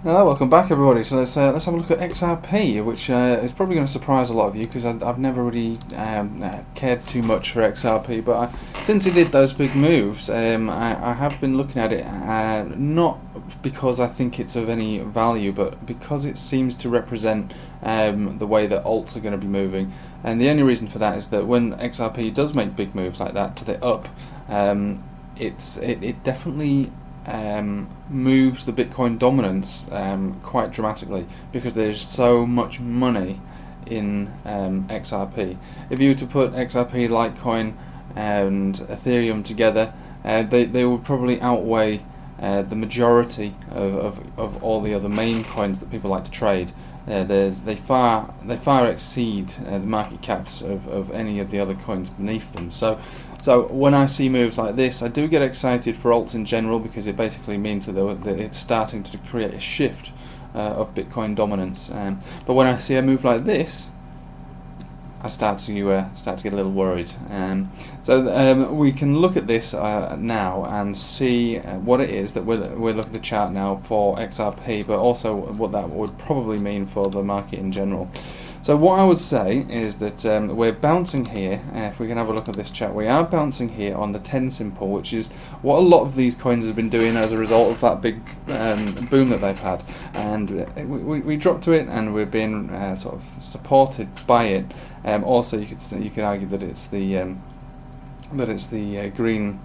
Hello, welcome back everybody. So let's have a look at XRP, which is probably going to surprise a lot of you because I've never really cared too much for XRP, but since it did those big moves, I have been looking at it not because I think it's of any value, but because it seems to represent the way that alts are going to be moving. And the only reason for that is that when XRP does make big moves like that to the up, it definitely moves the Bitcoin dominance quite dramatically because there's so much money in XRP. If you were to put XRP, Litecoin and Ethereum together, they would probably outweigh the majority of all the other main coins that people like to trade. They far exceed the market caps of any of the other coins beneath them. So when I see moves like this, I do get excited for alts in general because it basically means that it's starting to create a shift of Bitcoin dominance. But when I see a move like this, I start to get a little worried. So we can look at this now and see what it is that we're looking at the chart now for XRP, but also what that would probably mean for the market in general. So what I would say is that we're bouncing here. If we can have a look at this chart, we are bouncing here on the 10 simple, which is what a lot of these coins have been doing as a result of that big boom that they've had. And we dropped to it, and we're being sort of supported by it. Also, you could argue that it's the green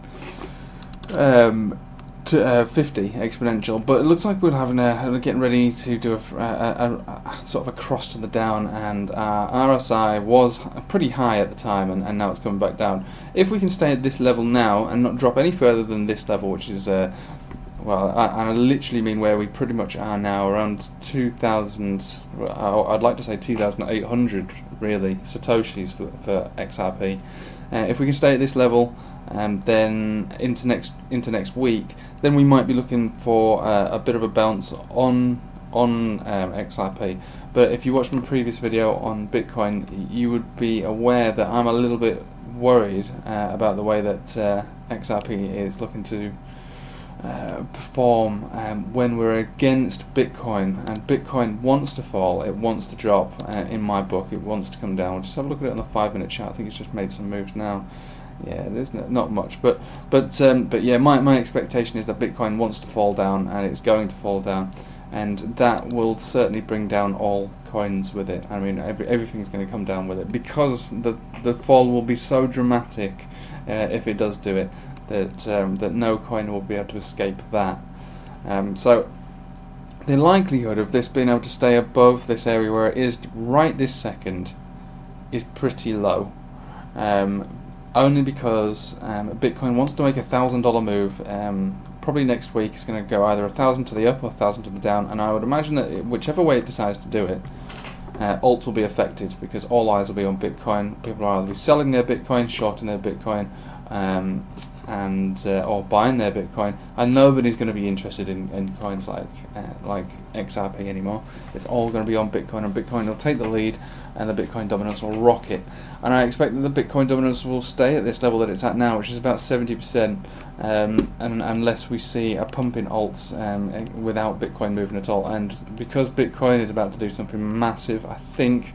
50 exponential, but it looks like we're getting ready to do a sort of a cross to the down, and RSI was pretty high at the time, and now it's coming back down. If we can stay at this level now and not drop any further than this level, which is well, I literally mean where we pretty much are now, around 2,000, I'd like to say 2,800 really, Satoshis for XRP. If we can stay at this level, then into next week, then we might be looking for a bit of a bounce on XRP. But if you watched my previous video on Bitcoin, you would be aware that I'm a little bit worried about the way that XRP is looking to perform when we're against Bitcoin, and Bitcoin wants to fall, it wants to drop. In my book, it wants to come down. Just have a look at it on the 5-minute chart. I think it's just made some moves now. Yeah, there's not much, but yeah, my expectation is that Bitcoin wants to fall down, and it's going to fall down, and that will certainly bring down all coins with it. I mean, everything's going to come down with it because the fall will be so dramatic if it does do it, that no coin will be able to escape that. So the likelihood of this being able to stay above this area where it is right this second is pretty low, only because Bitcoin wants to make a $1,000 move. Probably next week it's going to go either 1,000 to the up or 1,000 to the down, and I would imagine that whichever way it decides to do it, alts will be affected because all eyes will be on Bitcoin. People are either selling their Bitcoin, shorting their Bitcoin, or buying their Bitcoin, and nobody's going to be interested in coins like XRP anymore. It's all going to be on Bitcoin, and Bitcoin will take the lead, and the Bitcoin dominance will rocket. And I expect that the Bitcoin dominance will stay at this level that it's at now, which is about 70%, and unless we see a pump in alts without Bitcoin moving at all. And because Bitcoin is about to do something massive, I think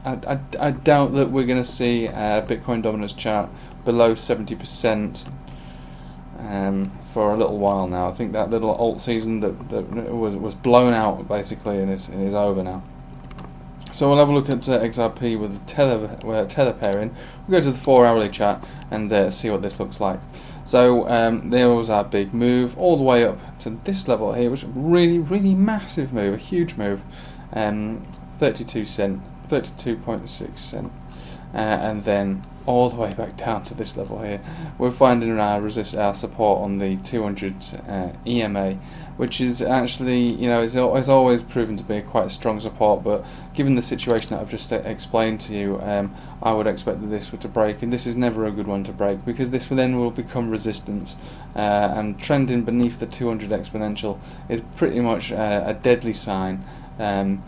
I doubt that we're going to see a Bitcoin dominance chart below 70% for a little while now. I think that little alt season that was blown out basically and is over now. So we'll have a look at XRP with the tether pairing. We'll go to the 4-hourly chart and see what this looks like. So there was our big move all the way up to this level here, which was a really massive move, a huge move, 32 cent, 32.6 cent, and then all the way back down to this level here. We're finding our support on the 200 EMA, which is actually, is always proven to be quite a strong support, but given the situation that I've just explained to you, I would expect that this were to break, and this is never a good one to break because this then will become resistance, and trending beneath the 200 exponential is pretty much a deadly sign and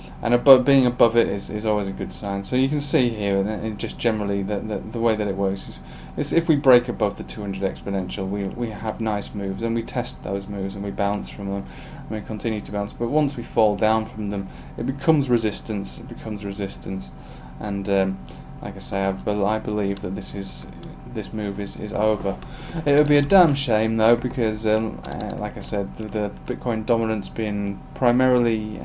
being above it is always a good sign. So you can see here, and just generally the way that it works is if we break above the 200 exponential, we have nice moves, and we test those moves and we bounce from them, and we continue to bounce. But once we fall down from them, it becomes resistance. And like I say, I believe that this move is over. It would be a damn shame though, because like I said, the Bitcoin dominance being primarily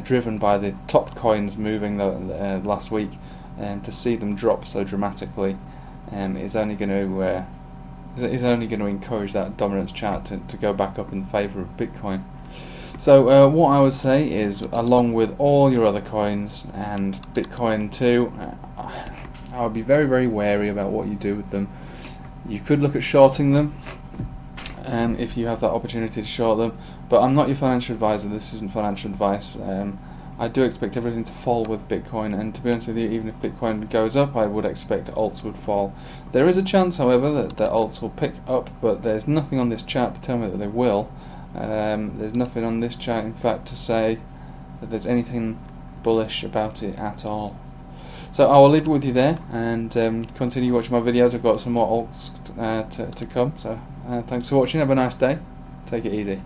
driven by the top coins moving last week, and to see them drop so dramatically is only going to encourage that dominance chart to go back up in favour of Bitcoin. So what I would say is, along with all your other coins and Bitcoin too, I would be very, very wary about what you do with them. You could look at shorting them if you have that opportunity to short them, but I'm not your financial advisor. This isn't financial advice. I do expect everything to fall with Bitcoin, and to be honest with you, even if Bitcoin goes up, I would expect alts would fall. There is a chance, however, that alts will pick up, but there's nothing on this chart to tell me that they will. There's nothing on this chart, in fact, to say that there's anything bullish about it at all. So I will leave it with you there, and continue watching my videos. I've got some more alts to come. So thanks for watching. Have a nice day. Take it easy.